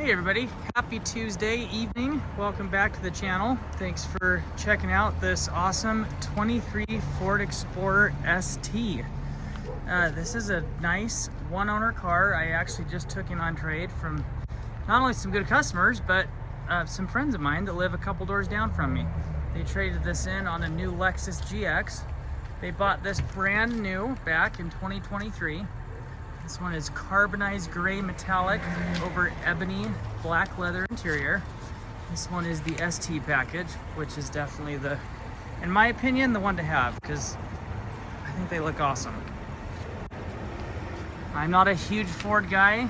Hey everybody, happy Tuesday evening. Welcome back to the channel. Thanks for checking out this awesome 23 Ford Explorer ST. This is a nice one-owner car. I actually just took in on trade from not only some good customers, but some friends of mine that live a couple doors down from me. They traded this in on a new Lexus GX. They bought this brand new back in 2023. This one is Carbonized Gray Metallic over ebony black leather interior. This one is the ST package, which is definitely the, in my opinion, the one to have because I think they look awesome. I'm not a huge Ford guy,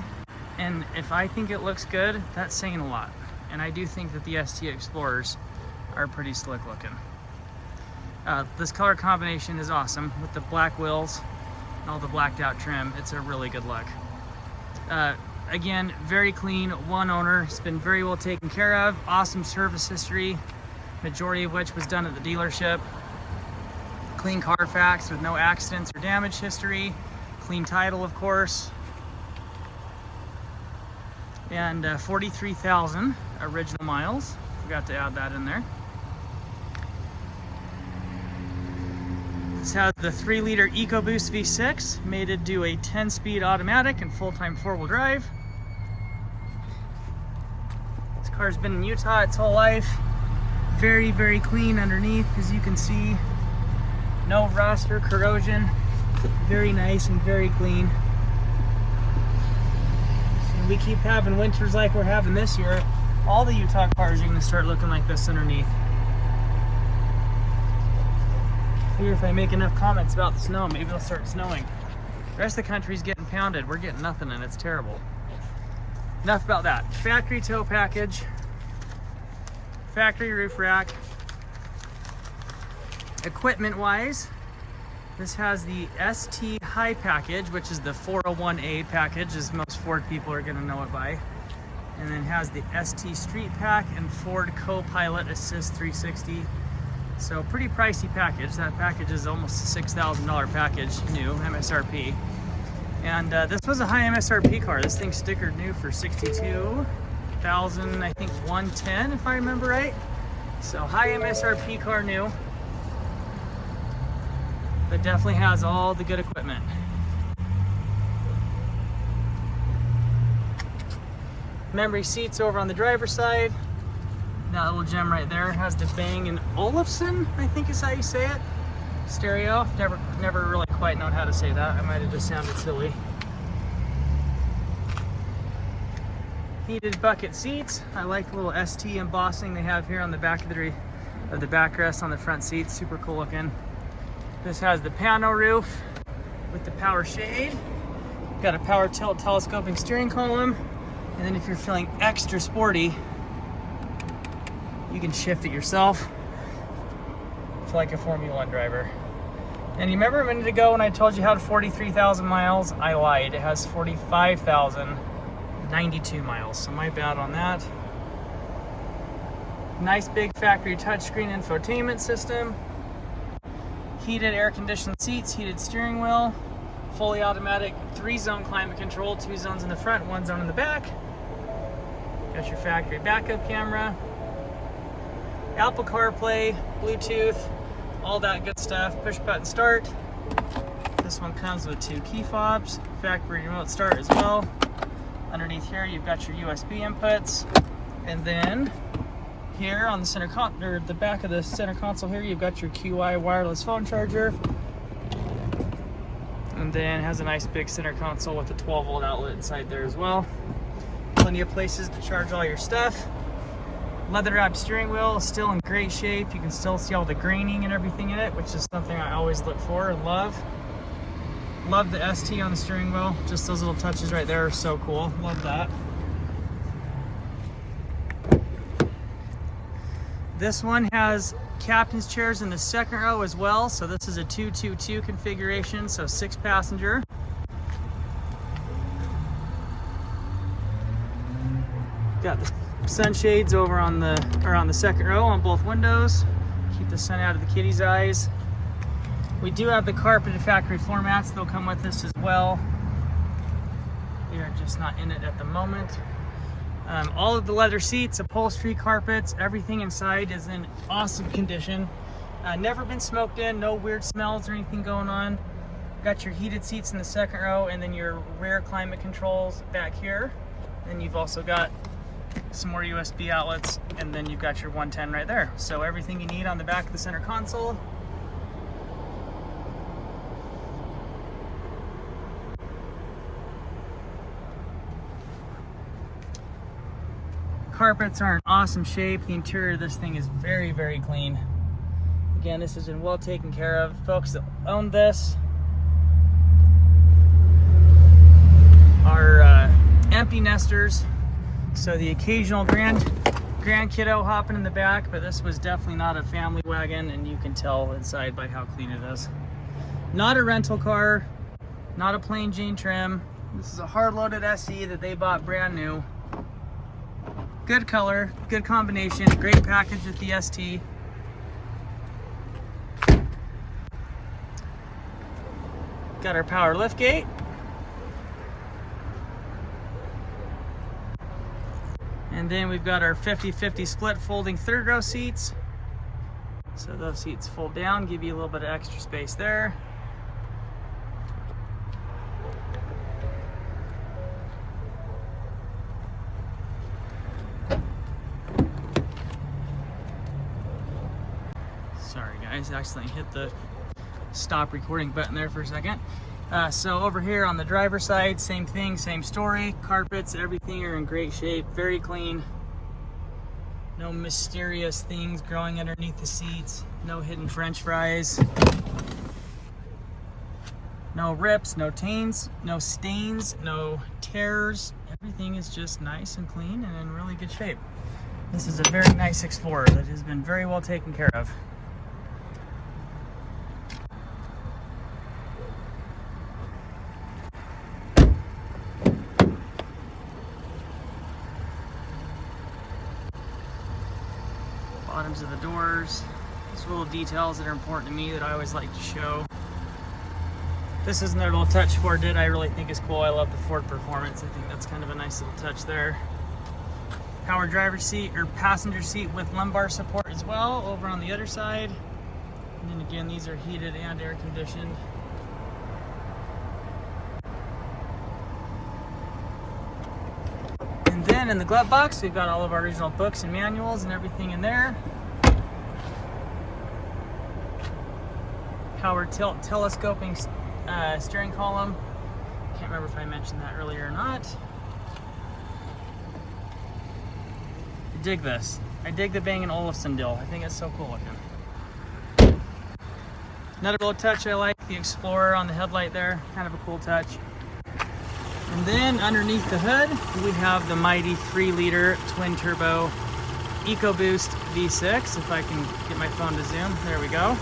and if I think it looks good, that's saying a lot. And I do think that the ST Explorers are pretty slick looking. This color combination is awesome with the black wheels and all the blacked out trim. It's a really good look. Again, very clean, one owner. It's been very well taken care of. Awesome service history, majority of which was done at the dealership. Clean Carfax with no accidents or damage history. Clean title, of course. And 43,000 original miles. Forgot to add that in there. This has the 3-liter EcoBoost V6, made to do a 10-speed automatic and full-time 4-wheel drive. This car's been in Utah its whole life. Very, very clean underneath, as you can see. No rust or corrosion. Very nice and very clean. So we keep having winters like we're having this year. All the Utah cars are going to start looking like this underneath. Figure if I make enough comments about the snow, maybe it'll start snowing. The rest of the country's getting pounded. We're getting nothing, and it's terrible. Enough about that. Factory tow package, factory roof rack. Equipment-wise, this has the ST High package, which is the 401A package, as most Ford people are going to know it by. And then has the ST Street Pack and Ford Co-Pilot Assist 360. So pretty pricey package. That package is almost a $6,000 package, new MSRP. And this was a high MSRP car. This thing's stickered new for $62,000, I think 110 if I remember right. So high MSRP car new, but definitely has all the good equipment. Memory seats over on the driver's side. That little gem right there has the Bang & Olufsen, I think is how you say it. Stereo. Never really quite known how to say that. I might have just sounded silly. Heated bucket seats. I like the little ST embossing they have here on the back of the backrest on the front seats. Super cool looking. This has the pano roof with the power shade. Got a power tilt telescoping steering column. And then if you're feeling extra sporty, you can shift it yourself. It's like a Formula 1 driver. And you remember a minute ago when I told you how 43,000 miles? I lied. It has 45,092 miles. So my bad on that. Nice big factory touchscreen infotainment system. Heated air-conditioned seats, heated steering wheel. Fully automatic 3-zone climate control. 2 zones in the front, 1 zone in the back. Got your factory backup camera. Apple CarPlay, Bluetooth, all that good stuff. Push button start. This one comes with 2 key fobs, factory remote start as well. Underneath here, you've got your USB inputs, and then here on the center or the back of the center console here, you've got your QI wireless phone charger, and then has a nice big center console with a 12-volt outlet inside there as well. Plenty of places to charge all your stuff. Leather wrapped steering wheel is still in great shape. You can still see all the graining and everything in it, which is something I always look for and love. Love the ST on the steering wheel. Just those little touches right there are so cool. Love that. This one has captain's chairs in the second row as well. So this is a 2-2-2 configuration, so 6-passenger. Got the sunshades over on the second row on both windows. Keep the sun out of the kitty's eyes. We do have the carpeted factory floor mats. They'll come with this as well. They are just not in it at the moment. All of the leather seats, upholstery, carpets, everything inside is in awesome condition. Never been smoked in, no weird smells or anything going on. Got your heated seats in the second row, and then your rear climate controls back here. Then you've also got some more USB outlets, and then you've got your 110 right there. So everything you need on the back of the center console. Carpets are in awesome shape. The interior of this thing is very, very clean. Again, this has been well taken care of. Folks that own this are empty nesters, so the occasional grand kiddo hopping in the back, but this was definitely not a family wagon, and you can tell inside by how clean it is. Not a rental car, not a plain Jane trim. This is a hard-loaded SE that they bought brand new. Good color, good combination, great package with the ST. Got our power liftgate. And then we've got our 50-50 split folding third row seats. So those seats fold down, give you a little bit of extra space there. Sorry guys, I accidentally hit the stop recording button there for a second. So over here on the driver's side, same thing, same story. Carpets, everything are in great shape, very clean. No mysterious things growing underneath the seats. No hidden French fries. No rips, no taints, no stains, no tears. Everything is just nice and clean and in really good shape. This is a very nice Explorer that has been very well taken care of. Bottoms of the doors. These little details that are important to me that I always like to show. This is another little touch Ford did I really think is cool. I love the Ford Performance. I think that's kind of a nice little touch there. Power driver's seat or passenger seat with lumbar support as well over on the other side. And then again, these are heated and air conditioned. And then in the glove box, we've got all of our original books and manuals and everything in there. Power tilt telescoping steering column. Can't remember if I mentioned that earlier or not. I dig this. I dig the Bang & Olufsen deal. I think it's so cool looking. Another little touch I like, the Explorer on the headlight there. Kind of a cool touch. And then underneath the hood, we have the mighty 3-liter Twin-Turbo EcoBoost V6. If I can get my phone to zoom. There we go.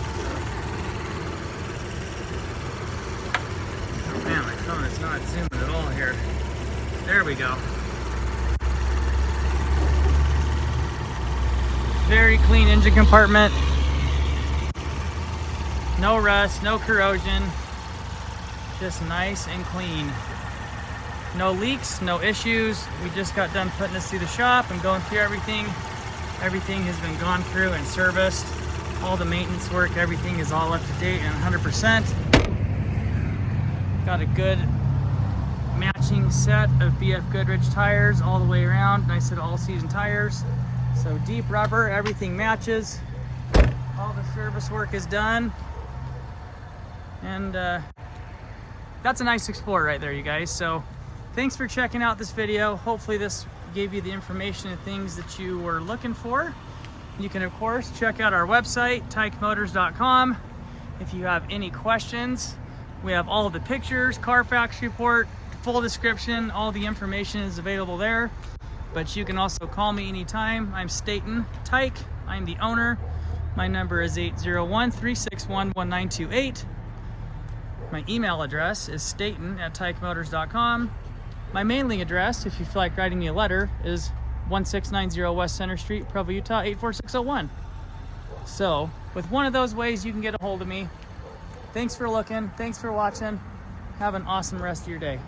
Oh man, my phone is not zooming at all here. There we go. Very clean engine compartment. No rust, no corrosion. Just nice and clean. No leaks, no issues. We just got done putting this through the shop and going through everything. Everything has been gone through and serviced. All the maintenance work, everything is all up to date and 100%. Got a good matching set of BF Goodrich tires all the way around. Nice set of all-season tires. So deep rubber, everything matches. All the service work is done. And that's a nice Explorer right there, you guys. So thanks for checking out this video. Hopefully this gave you the information and things that you were looking for. You can, of course, check out our website, tyakemotors.com. If you have any questions, we have all of the pictures, Carfax report, full description, all the information is available there. But you can also call me anytime. I'm Staten Tyke. I'm the owner. My number is 801-361-1928. My email address is staten@tyakemotors.com. My mailing address, if you feel like writing me a letter, is 1690 West Center Street, Provo, Utah, 84601. So, with one of those ways, you can get a hold of me. Thanks for looking. Thanks for watching. Have an awesome rest of your day.